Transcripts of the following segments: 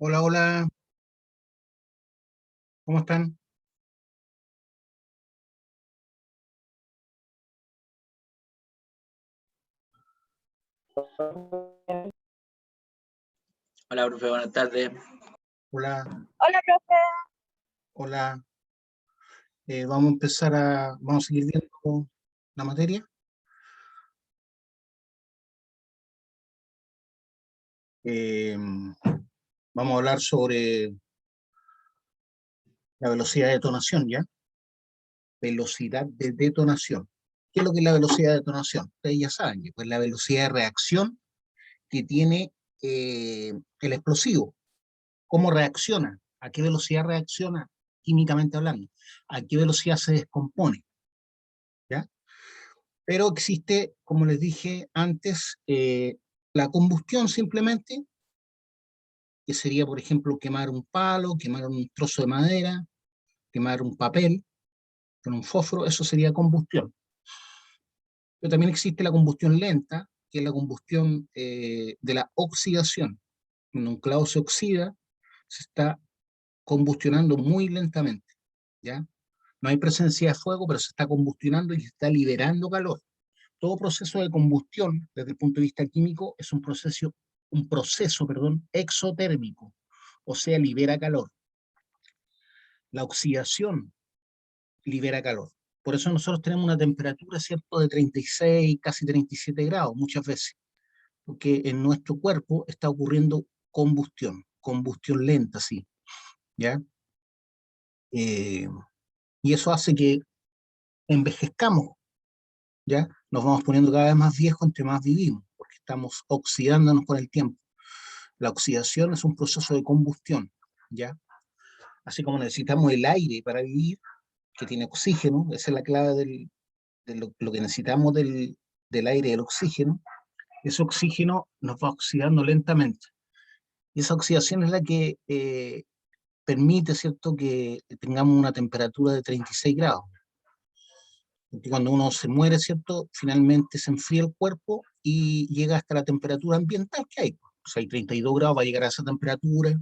Hola, hola, ¿cómo están? Hola, profe, buenas tardes. Hola, Hola, profe. hola. Vamos a seguir viendo la materia. Eh, Vamos a hablar sobre la velocidad de detonación, ¿ya? Velocidad de detonación. ¿Qué es lo que es la velocidad de detonación? Ustedes ya saben, que pues la velocidad de reacción que tiene el explosivo. ¿Cómo reacciona? ¿A qué velocidad reacciona químicamente hablando? ¿A qué velocidad se descompone? ¿Ya? Pero existe, como les dije antes, la combustión simplemente, que sería, por ejemplo, quemar un palo, quemar un trozo de madera, quemar un papel con un fósforo, eso sería combustión. Pero también existe la combustión lenta, que es la combustión de la oxidación. Cuando un clavo se oxida, se está combustionando muy lentamente, ¿ya? No hay presencia de fuego, pero se está combustionando y se está liberando calor. Todo proceso de combustión, desde el punto de vista químico, es un proceso, exotérmico, o sea, libera calor. La oxidación libera calor. Por eso nosotros tenemos una temperatura, ¿cierto?, de 36, casi 37 grados muchas veces, porque en nuestro cuerpo está ocurriendo combustión lenta, sí, ¿ya? Eh, y eso hace que envejezcamos, ¿ya? Nos vamos poniendo cada vez más viejos entre más vivimos, porque estamos oxidándonos con el tiempo. La oxidación es un proceso de combustión, ¿ya? Así como necesitamos el aire para vivir, que tiene oxígeno, esa es la clave de lo que necesitamos del aire y del oxígeno. Ese oxígeno nos va oxidando lentamente. Y esa oxidación es la que permite, ¿cierto?, que tengamos una temperatura de 36 grados. Porque cuando uno se muere, ¿cierto?, finalmente se enfría el cuerpo y llega hasta la temperatura ambiental que hay. O sea, hay 32 grados, va a llegar a esa temperatura.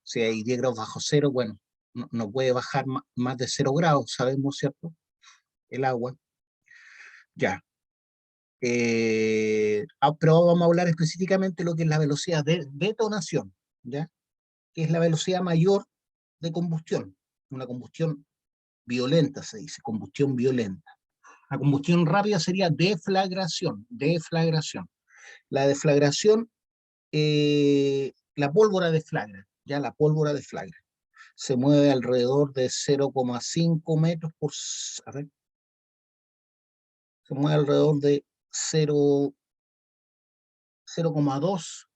Si hay 10 grados bajo cero, bueno, no puede bajar más de 0 grados, sabemos, ¿cierto? El agua. Ya. Pero vamos a hablar específicamente de lo que es la velocidad de detonación, ¿ya? Que es la velocidad mayor de combustión. Una combustión violenta, se dice, combustión violenta. La combustión rápida sería deflagración, deflagración. La deflagración, la pólvora deflagra, ya la pólvora deflagra. Se mueve alrededor de 0,5 metros por, a ver, se mueve alrededor de 0,2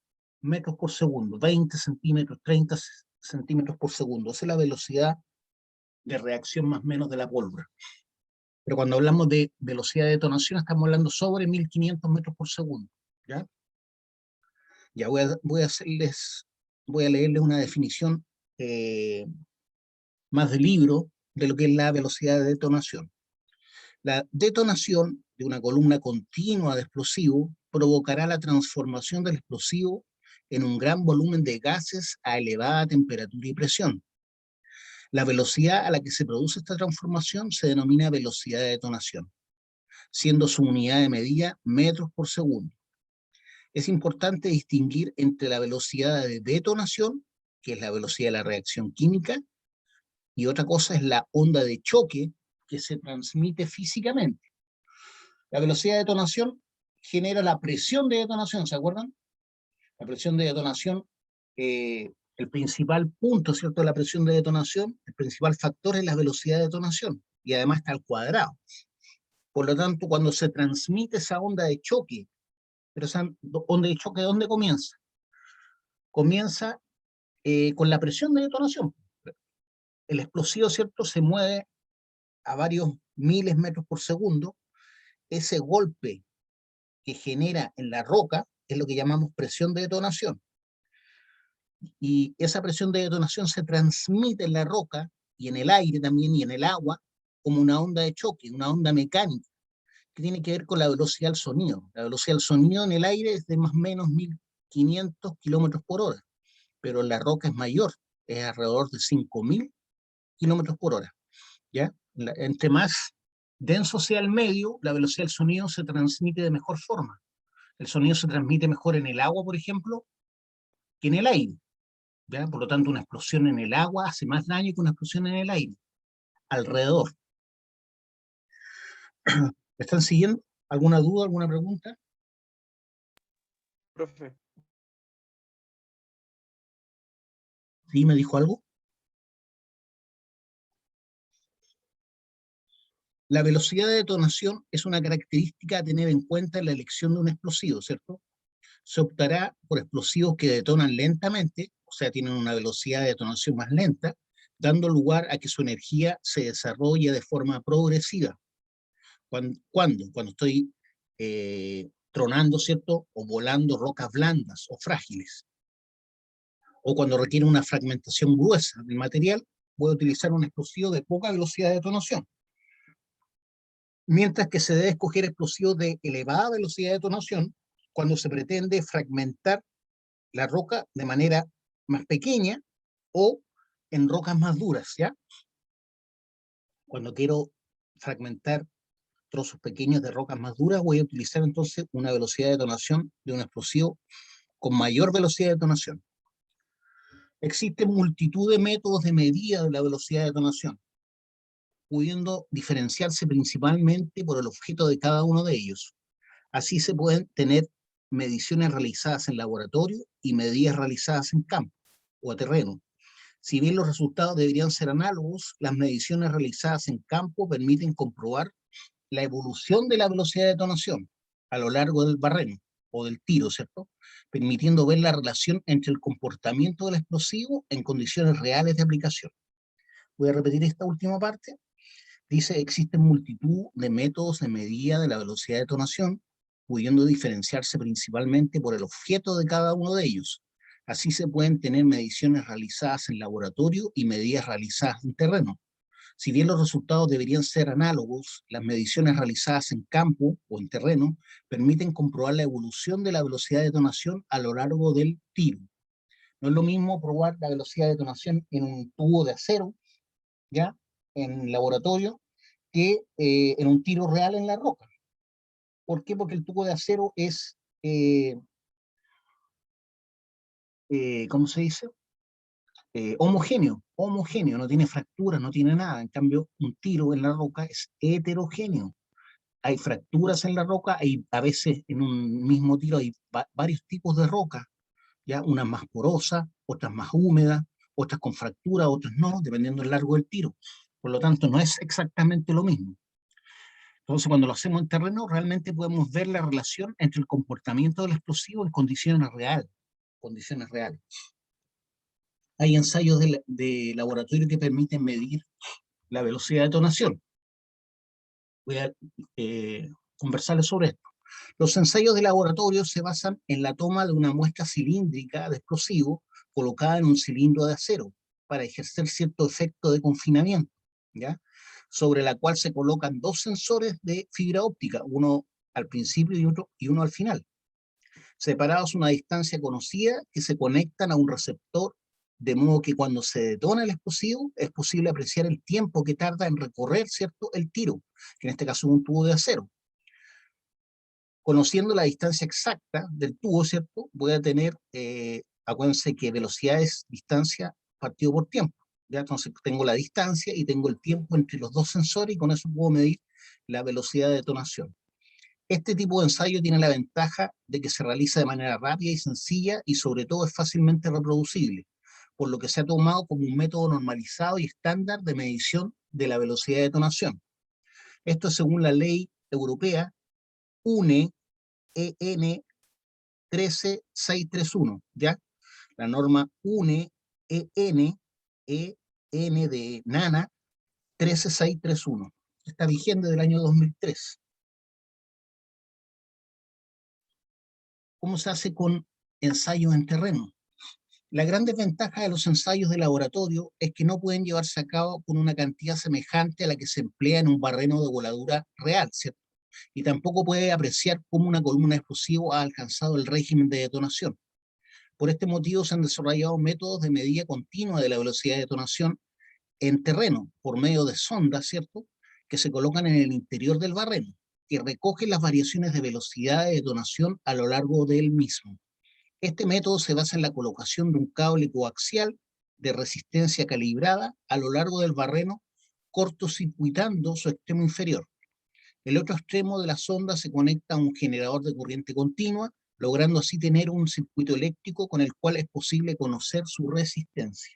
metros por segundo, 20 centímetros, 30 centímetros por segundo. Esa es la velocidad de reacción más o menos de la pólvora. Pero cuando hablamos de velocidad de detonación, estamos hablando sobre 1500 metros por segundo. ¿Ya? Ya voy a leerles una definición eh, más de libro de lo que es la velocidad de detonación. La detonación de una columna continua de explosivo provocará la transformación del explosivo en un gran volumen de gases a elevada temperatura y presión. La velocidad a la que se produce esta transformación se denomina velocidad de detonación, siendo su unidad de medida metros por segundo. Es importante distinguir entre la velocidad de detonación, que es la velocidad de la reacción química, y otra cosa es la onda de choque que se transmite físicamente. La velocidad de detonación genera la presión de detonación, ¿se acuerdan? La presión de detonación, el principal punto, ¿cierto?, de la presión de detonación, el principal factor es la velocidad de detonación, y además está al cuadrado. Por lo tanto, cuando se transmite esa onda de choque, pero esa onda de choque, ¿dónde comienza? Comienza con la presión de detonación. El explosivo, ¿cierto?, se mueve a varios miles de metros por segundo. Ese golpe que genera en la roca es lo que llamamos presión de detonación. Y esa presión de detonación se transmite en la roca y en el aire también y en el agua como una onda de choque, una onda mecánica, que tiene que ver con la velocidad del sonido. La velocidad del sonido en el aire es de más o menos 1500 kilómetros por hora. pero la roca es mayor, es alrededor de 5.000 kilómetros por hora, ¿ya? Entre más denso sea el medio, la velocidad del sonido se transmite de mejor forma. El sonido se transmite mejor en el agua, por ejemplo, que en el aire, ¿ya? Por lo tanto, una explosión en el agua hace más daño que una explosión en el aire, alrededor. ¿Me están siguiendo? ¿Alguna duda, alguna pregunta? Profe. ¿Sí me dijo algo? La velocidad de detonación es una característica a tener en cuenta en la elección de un explosivo, ¿cierto? Se optará por explosivos que detonan lentamente, o sea, tienen una velocidad de detonación más lenta, dando lugar a que su energía se desarrolle de forma progresiva. Cuando estoy tronando, ¿cierto? O volando rocas blandas o frágiles. O cuando requiere una fragmentación gruesa del material, voy a utilizar un explosivo de poca velocidad de detonación. Mientras que se debe escoger explosivos de elevada velocidad de detonación cuando se pretende fragmentar la roca de manera más pequeña o en rocas más duras, ¿ya? Cuando quiero fragmentar trozos pequeños de rocas más duras, voy a utilizar entonces una velocidad de detonación de un explosivo con mayor velocidad de detonación. Existen multitud de métodos de medida de la velocidad de detonación, pudiendo diferenciarse principalmente por el objeto de cada uno de ellos. Así se pueden tener mediciones realizadas en laboratorio y medidas realizadas en campo o a terreno. Si bien los resultados deberían ser análogos, las mediciones realizadas en campo permiten comprobar la evolución de la velocidad de detonación a lo largo del barreno o del tiro, ¿cierto? Permitiendo ver la relación entre el comportamiento del explosivo en condiciones reales de aplicación. Voy a repetir esta última parte. Dice, existen multitud de métodos de medida de la velocidad de detonación, pudiendo diferenciarse principalmente por el objeto de cada uno de ellos. Así se pueden tener mediciones realizadas en laboratorio y medidas realizadas en terreno. Si bien los resultados deberían ser análogos, las mediciones realizadas en campo o en terreno permiten comprobar la evolución de la velocidad de detonación a lo largo del tiro. No es lo mismo probar la velocidad de detonación en un tubo de acero, ¿ya? En laboratorio, que en un tiro real en la roca. ¿Por qué? Porque el tubo de acero es, ¿cómo se dice? Homogéneo, no tiene fracturas, no tiene nada. En cambio, un tiro en la roca es heterogéneo. Hay fracturas en la roca, hay, a veces en un mismo tiro hay varios tipos de roca, ¿ya? Unas más porosas, otras más húmedas, otras con fractura, otras no, dependiendo del largo del tiro. Por lo tanto, no es exactamente lo mismo. Entonces, cuando lo hacemos en terreno, realmente podemos ver la relación entre el comportamiento del explosivo en condiciones reales. Hay ensayos de laboratorio que permiten medir la velocidad de detonación. Voy a conversarles sobre esto. Los ensayos de laboratorio se basan en la toma de una muestra cilíndrica de explosivo colocada en un cilindro de acero para ejercer cierto efecto de confinamiento, ¿ya? Sobre la cual se colocan dos sensores de fibra óptica, uno al principio y uno al final, separados a una distancia conocida que se conectan a un receptor, de modo que cuando se detona el explosivo es posible apreciar el tiempo que tarda en recorrer, ¿cierto?, el tiro, que en este caso es un tubo de acero. Conociendo la distancia exacta del tubo, ¿cierto?, voy a tener, acuérdense que velocidad es distancia partido por tiempo, ¿ya? Entonces tengo la distancia y tengo el tiempo entre los dos sensores y con eso puedo medir la velocidad de detonación. Este tipo de ensayo tiene la ventaja de que se realiza de manera rápida y sencilla y sobre todo es fácilmente reproducible, por lo que se ha tomado como un método normalizado y estándar de medición de la velocidad de detonación. Esto es según la ley europea UNE EN 13631, ¿ya? La norma UNE EN de Nana 13631. Está vigente del año 2003. ¿Cómo se hace con ensayos en terreno? La gran desventaja de los ensayos de laboratorio es que no pueden llevarse a cabo con una cantidad semejante a la que se emplea en un barreno de voladura real, ¿cierto? Y tampoco puede apreciar cómo una columna de explosivo ha alcanzado el régimen de detonación. Por este motivo se han desarrollado métodos de medida continua de la velocidad de detonación en terreno, por medio de sondas, ¿cierto?, que se colocan en el interior del barreno, que recogen las variaciones de velocidad de detonación a lo largo del mismo. Este método se basa en la colocación de un cable coaxial de resistencia calibrada a lo largo del barreno, cortocircuitando su extremo inferior. El otro extremo de la sonda se conecta a un generador de corriente continua, logrando así tener un circuito eléctrico con el cual es posible conocer su resistencia.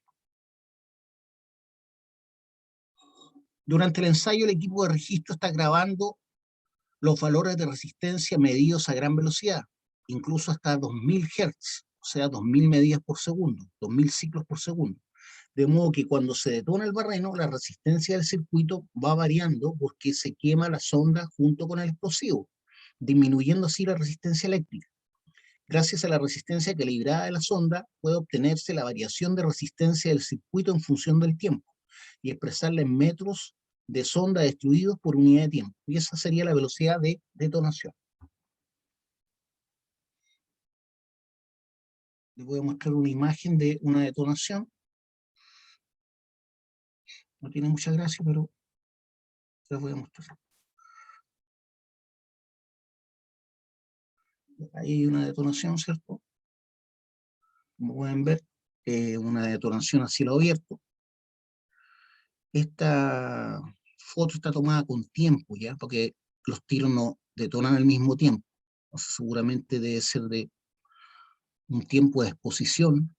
Durante el ensayo, el equipo de registro está grabando los valores de resistencia medidos a gran velocidad, incluso hasta 2000 Hz, o sea, 2000 medidas por segundo, 2000 ciclos por segundo. De modo que cuando se detona el barreno, la resistencia del circuito va variando porque se quema la sonda junto con el explosivo, disminuyendo así la resistencia eléctrica. Gracias a la resistencia calibrada de la sonda, puede obtenerse la variación de resistencia del circuito en función del tiempo y expresarla en metros de sonda destruidos por unidad de tiempo. Y esa sería la velocidad de detonación. Les voy a mostrar una imagen de una detonación. No tiene mucha gracia, pero les voy a mostrar. Ahí hay una detonación, ¿cierto? Como pueden ver, una detonación a cielo abierto. Esta foto está tomada con tiempo, ¿ya? Porque los tiros no detonan al mismo tiempo. Entonces, seguramente debe ser de un tiempo de exposición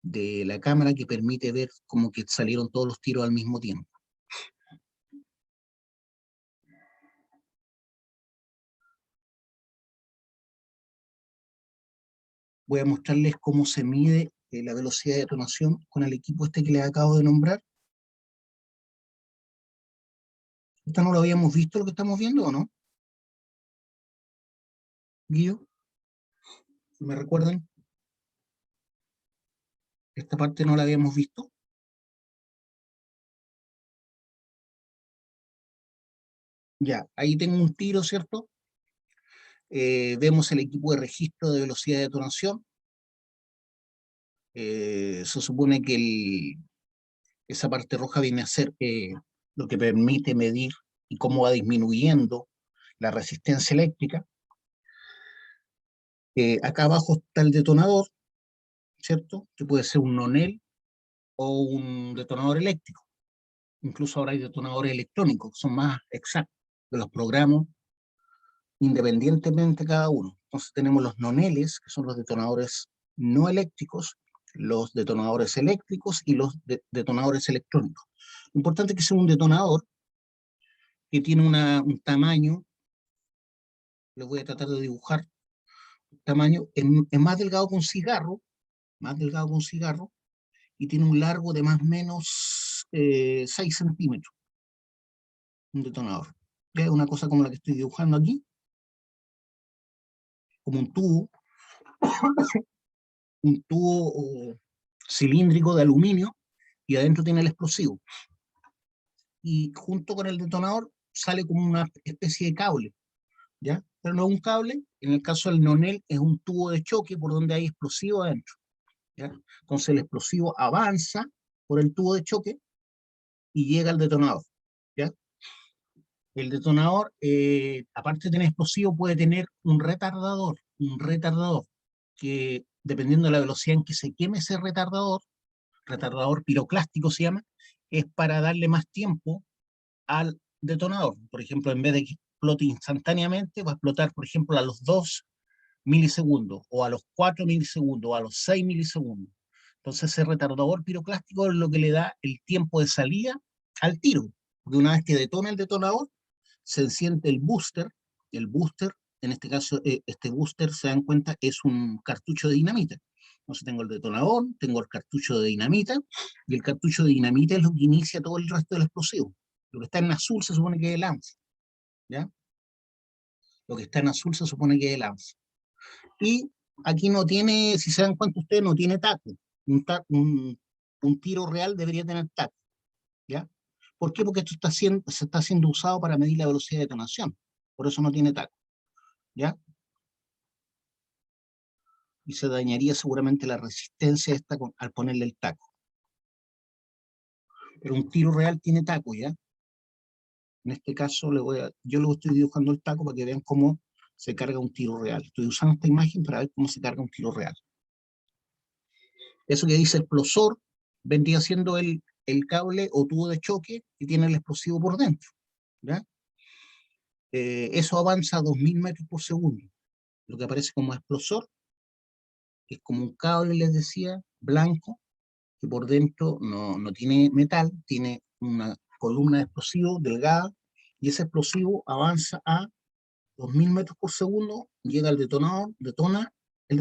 de la cámara que permite ver como que salieron todos los tiros al mismo tiempo. Voy a mostrarles cómo se mide la velocidad de detonación con el equipo este que les acabo de nombrar. ¿Esta no lo habíamos visto, lo que estamos viendo, o no? Guido, ¿me recuerdan? Esta parte no la habíamos visto. Ya, ahí tengo un tiro, ¿cierto? Vemos el equipo de registro de velocidad de detonación. Se supone que esa parte roja viene a ser lo que permite medir y cómo va disminuyendo la resistencia eléctrica. Acá abajo está el detonador, ¿cierto? Que puede ser un nonel o un detonador eléctrico. Incluso ahora hay detonadores electrónicos que son más exactos, que los programo independientemente cada uno. Entonces tenemos los noneles, que son los detonadores no eléctricos, los detonadores eléctricos y los detonadores electrónicos. Lo importante es que sea un detonador que tiene un tamaño, les voy a tratar de dibujar, tamaño, es más delgado que un cigarro, más delgado que un cigarro, y tiene un largo de más o menos 6 centímetros, un detonador. Es una cosa como la que estoy dibujando aquí, como un tubo cilíndrico de aluminio, y adentro tiene el explosivo. Y junto con el detonador sale como una especie de cable, ¿ya? Pero no es un cable, en el caso del nonel es un tubo de choque por donde hay explosivo adentro, ¿ya? Entonces el explosivo avanza por el tubo de choque y llega al detonador, ¿ya? El detonador, aparte de tener explosivo, puede tener un retardador, que dependiendo de la velocidad en que se queme ese retardador piroclástico se llama, es para darle más tiempo al detonador. Por ejemplo, en vez de que explote instantáneamente, va a explotar, por ejemplo, a los 2 milisegundos, o a los 4 milisegundos, o a los 6 milisegundos. Entonces, ese retardador piroclástico es lo que le da el tiempo de salida al tiro, porque una vez que detona el detonador, se enciende el booster, en este caso, este booster, se dan cuenta, es un cartucho de dinamita. Entonces tengo el detonador, tengo el cartucho de dinamita, y el cartucho de dinamita es lo que inicia todo el resto del explosivo. Lo que está en azul se supone que es el ANS, ¿ya? Lo que está en azul se supone que es el ANS. Y aquí no tiene, si se dan cuenta ustedes, no tiene taco. Un tiro real debería tener taco, ¿ya? ¿Por qué? Porque esto se está siendo usado para medir la velocidad de detonación. Por eso no tiene taco, ¿ya? y se dañaría seguramente la resistencia esta al ponerle el taco. Pero un tiro real tiene taco, ¿ya? En este caso, yo le estoy dibujando el taco para que vean cómo se carga un tiro real. Estoy usando esta imagen para ver cómo se carga un tiro real. Eso que dice explosor vendría siendo el cable o tubo de choque que tiene el explosivo por dentro, ¿ya? Eso avanza a 2000 metros por segundo. Lo que aparece como explosor es como un cable, les decía, blanco, que por dentro no tiene metal, tiene una columna de explosivo delgada, y ese explosivo avanza a 2000 metros por segundo, llega al detonador, detona el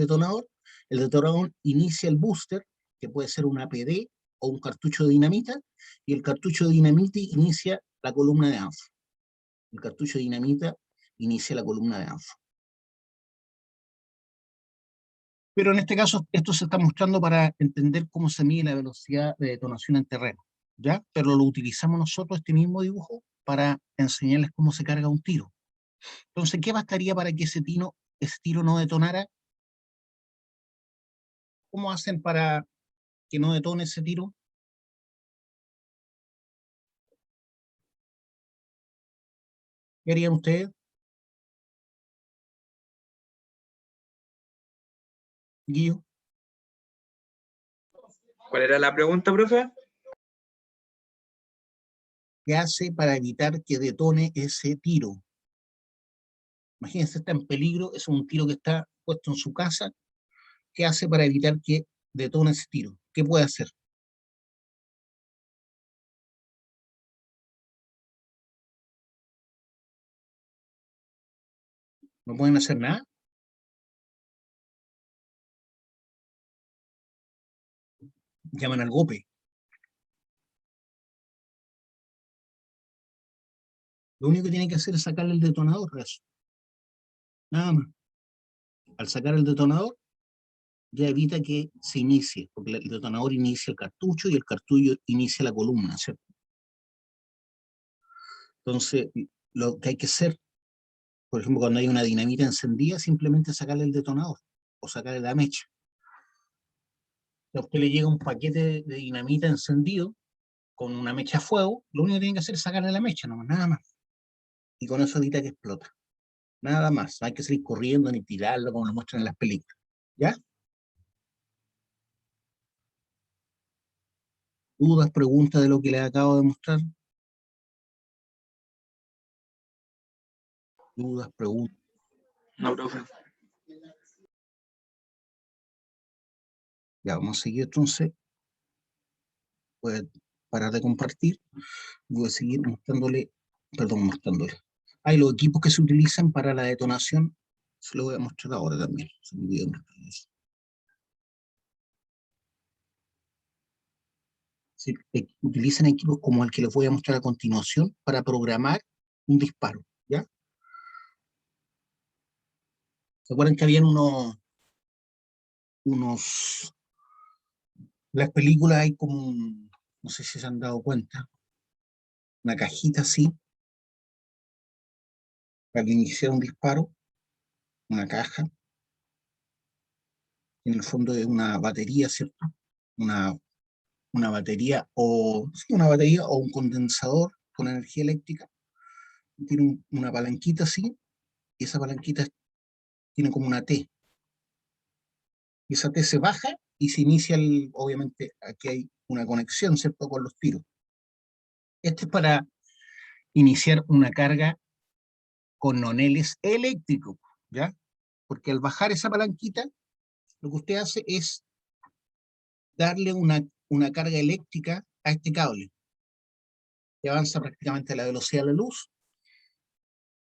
detonador inicia el booster, que puede ser una APD o un cartucho de dinamita, y el cartucho de dinamita inicia la columna de ANFO. El cartucho de dinamita inicia la columna de ANFO. Pero en este caso, esto se está mostrando para entender cómo se mide la velocidad de detonación en terreno, ¿ya? Pero lo utilizamos nosotros, este mismo dibujo, para enseñarles cómo se carga un tiro. Entonces, ¿qué bastaría para que ese tiro no detonara? ¿Cómo hacen para que no detone ese tiro? ¿Qué harían ustedes, Guillo? ¿Cuál era la pregunta, profe? ¿Qué hace para evitar que detone ese tiro? Imagínense, está en peligro, es un tiro que está puesto en su casa. ¿Qué hace para evitar que detone ese tiro? ¿Qué puede hacer? ¿No pueden hacer nada? Llaman al GOPE. Lo único que tienen que hacer es sacarle el detonador, eso. Nada más. Al sacar el detonador, ya evita que se inicie, porque el detonador inicia el cartucho y el cartucho inicia la columna, ¿cierto? Entonces, lo que hay que hacer, por ejemplo, cuando hay una dinamita encendida, simplemente sacarle el detonador o sacarle la mecha. A usted le llega un paquete de dinamita encendido con una mecha a fuego, lo único que tiene que hacer es sacarle la mecha, nomás, nada más. Y con eso evita que explota. Nada más. No hay que salir corriendo ni tirarlo como lo muestran en las películas. ¿Ya? ¿Dudas, preguntas de lo que les acabo de mostrar? ¿Dudas, preguntas? No, profe. Ya, vamos a seguir entonces. Voy a parar de compartir. Voy a seguir mostrándole. Hay los equipos que se utilizan para la detonación. Se lo voy a mostrar ahora también. Se me olvidó mostrar eso. Utilizan equipos como el que les voy a mostrar a continuación para programar un disparo, ¿ya? ¿Se acuerdan que habían las películas hay como no sé si se han dado cuenta, una cajita así, para iniciar un disparo, una caja, en el fondo de una batería, ¿cierto? Una, una batería sí, una batería o un condensador con energía eléctrica, tiene una palanquita así, y esa palanquita tiene como una T, y esa T se baja y se inicia, obviamente, aquí hay una conexión, ¿cierto?, con los tiros. Este es para iniciar una carga con noneles eléctricos, ¿ya? Porque al bajar esa palanquita, lo que usted hace es darle una carga eléctrica a este cable, que avanza prácticamente a la velocidad de la luz,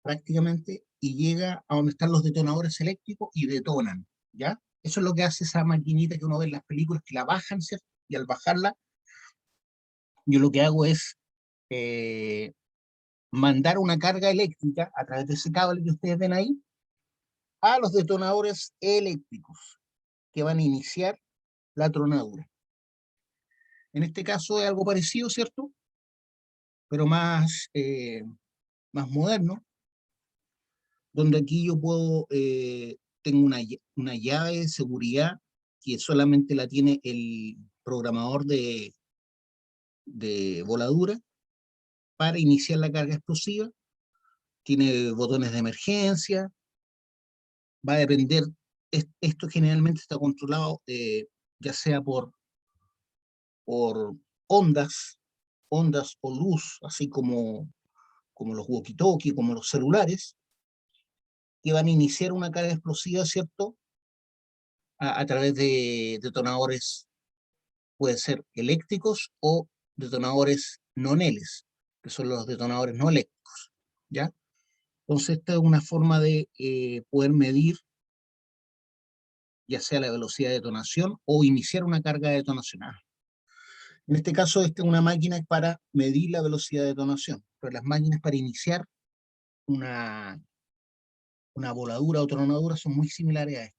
prácticamente, y llega a donde están los detonadores eléctricos y detonan, ¿ya? Eso es lo que hace esa maquinita que uno ve en las películas, que la bajan, ¿cierto? Y al bajarla, yo lo que hago es eh, mandar una carga eléctrica a través de ese cable que ustedes ven ahí a los detonadores eléctricos que van a iniciar la tronadura. En este caso es algo parecido, ¿cierto? Pero más moderno, donde aquí yo puedo tengo una llave de seguridad que solamente la tiene el programador de voladura para iniciar la carga explosiva. Tiene botones de emergencia, va a depender, esto generalmente está controlado ya sea por ondas o luz, así como los walkie-talkie, como los celulares, que van a iniciar una carga explosiva, ¿cierto? A través de detonadores, puede ser eléctricos o detonadores no neles, que son los detonadores no eléctricos, ¿ya? Entonces esta es una forma de poder medir ya sea la velocidad de detonación o iniciar una carga de detonación. En este caso, esta es una máquina para medir la velocidad de detonación, pero las máquinas para iniciar una voladura o tronadura son muy similares a esta.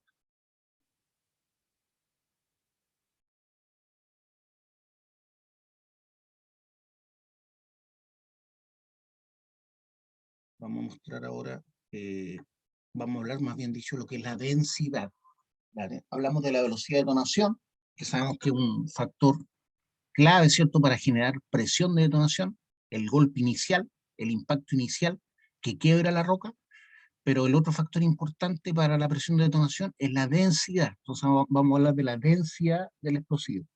Vamos a mostrar ahora, vamos a hablar más bien dicho lo que es la densidad. ¿Vale? Hablamos de la velocidad de detonación, que sabemos que es un factor clave, ¿cierto?, para generar presión de detonación, el golpe inicial, el impacto inicial que quiebra la roca, pero el otro factor importante para la presión de detonación es la densidad. Entonces vamos a hablar de la densidad del explosivo.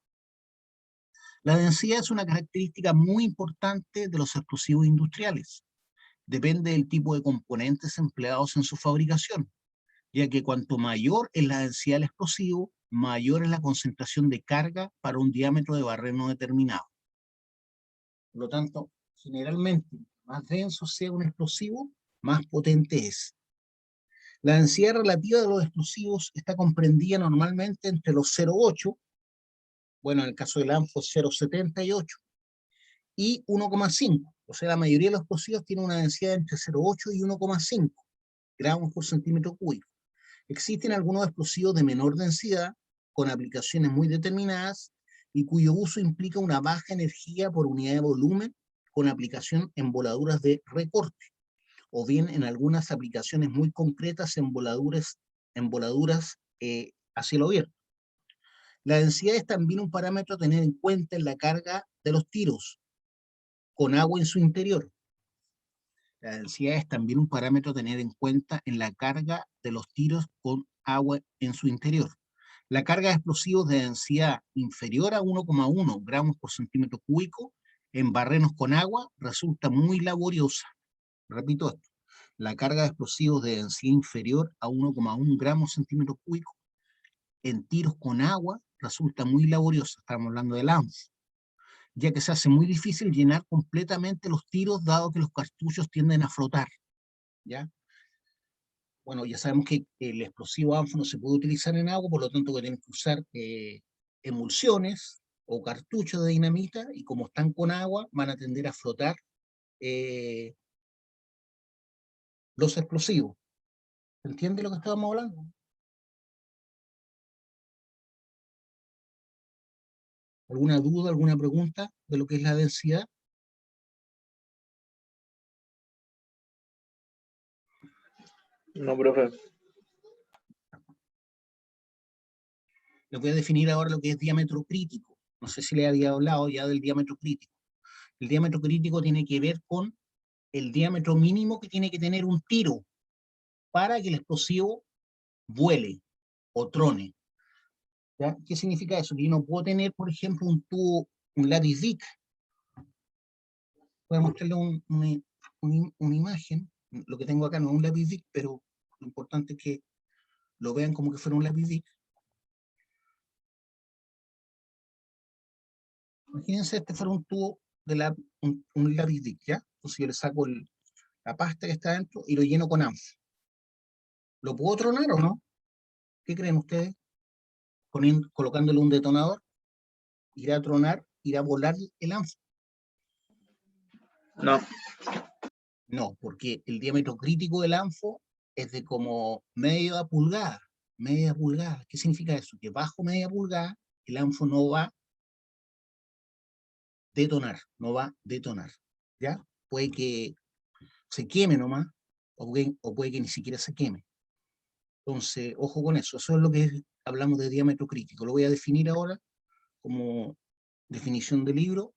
La densidad es una característica muy importante de los explosivos industriales. Depende del tipo de componentes empleados en su fabricación, ya que cuanto mayor es la densidad del explosivo, mayor es la concentración de carga para un diámetro de barreno no determinado. Por lo tanto, generalmente, más denso sea un explosivo, más potente es. La densidad relativa de los explosivos está comprendida normalmente entre los 0,8, bueno, en el caso del ANFO 0,78, y 1,5. O sea, la mayoría de los explosivos tienen una densidad entre 0,8 y 1,5 gramos por centímetro cúbico. Existen algunos explosivos de menor densidad, con aplicaciones muy determinadas, y cuyo uso implica una baja energía por unidad de volumen, con aplicación en voladuras de recorte, o bien en algunas aplicaciones muy concretas en voladuras a cielo abierto. La densidad es también un parámetro a tener en cuenta en la carga de los tiros, con agua en su interior. La densidad es también un parámetro a tener en cuenta en la carga de los tiros con agua en su interior. La carga de explosivos de densidad inferior a 1,1 gramos por centímetro cúbico en barrenos con agua resulta muy laboriosa. Repito esto. La carga de explosivos de densidad inferior a 1,1 gramos centímetro cúbico en tiros con agua resulta muy laboriosa. Estamos hablando del ANFO, ya que se hace muy difícil llenar completamente los tiros, dado que los cartuchos tienden a flotar, ¿ya? Bueno, ya sabemos que el explosivo ANFO no se puede utilizar en agua, por lo tanto que tienen que usar emulsiones o cartuchos de dinamita, y como están con agua, van a tender a flotar los explosivos. ¿Se entiende lo que estábamos hablando? ¿Alguna duda, alguna pregunta de lo que es la densidad? No, profe. Les voy a definir ahora lo que es diámetro crítico. No sé si le había hablado ya del diámetro crítico. El diámetro crítico tiene que ver con el diámetro mínimo que tiene que tener un tiro para que el explosivo vuele o trone. ¿Ya? ¿Qué significa eso? Que yo no puedo tener, por ejemplo, un tubo, un lápiz Bic. Voy a mostrarle una imagen. Lo que tengo acá no es un lápiz Bic, pero lo importante es que lo vean como que fuera un lápiz Bic. Imagínense este fuera un tubo de un lápiz Bic, ¿ya? Entonces yo le saco la pasta que está dentro y lo lleno con ANFO. ¿Lo puedo tronar o no? ¿Qué creen ustedes? Colocándole un detonador, irá a tronar, irá a volar el ANFO. No. No, porque el diámetro crítico del ANFO es de como media pulgada. Media pulgada. ¿Qué significa eso? Que bajo media pulgada el ANFO no va a detonar, no va a detonar. ¿Ya? Puede que se queme nomás, o puede que ni siquiera se queme. Entonces, ojo con eso. Eso es lo que hablamos de diámetro crítico. Lo voy a definir ahora como definición de libro.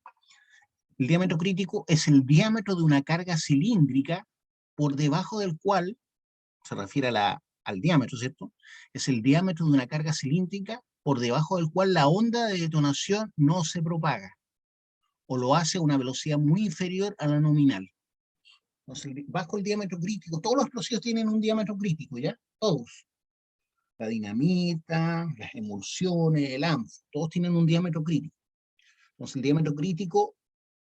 El diámetro crítico es el diámetro de una carga cilíndrica por debajo del cual, se refiere al diámetro, ¿cierto? Es el diámetro de una carga cilíndrica por debajo del cual la onda de detonación no se propaga, o lo hace a una velocidad muy inferior a la nominal. Entonces, bajo el diámetro crítico, todos los explosivos tienen un diámetro crítico, ¿ya? Todos. La dinamita, las emulsiones, el ANF, todos tienen un diámetro crítico. Entonces, el diámetro crítico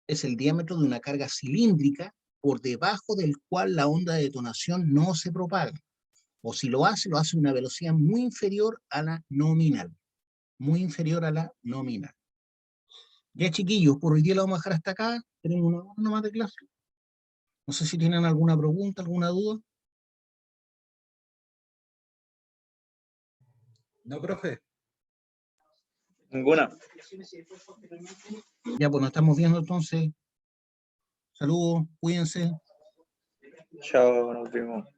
es el diámetro de una carga cilíndrica por debajo del cual la onda de detonación no se propaga. O si lo hace a una velocidad muy inferior a la nominal. Muy inferior a la nominal. Ya, chiquillos, por hoy día lo vamos a dejar hasta acá. Tenemos una hora más de clase. No sé si tienen alguna pregunta, alguna duda. No, profe. Ninguna. Ya, pues nos estamos viendo entonces. Saludos, cuídense. Chao, nos vemos.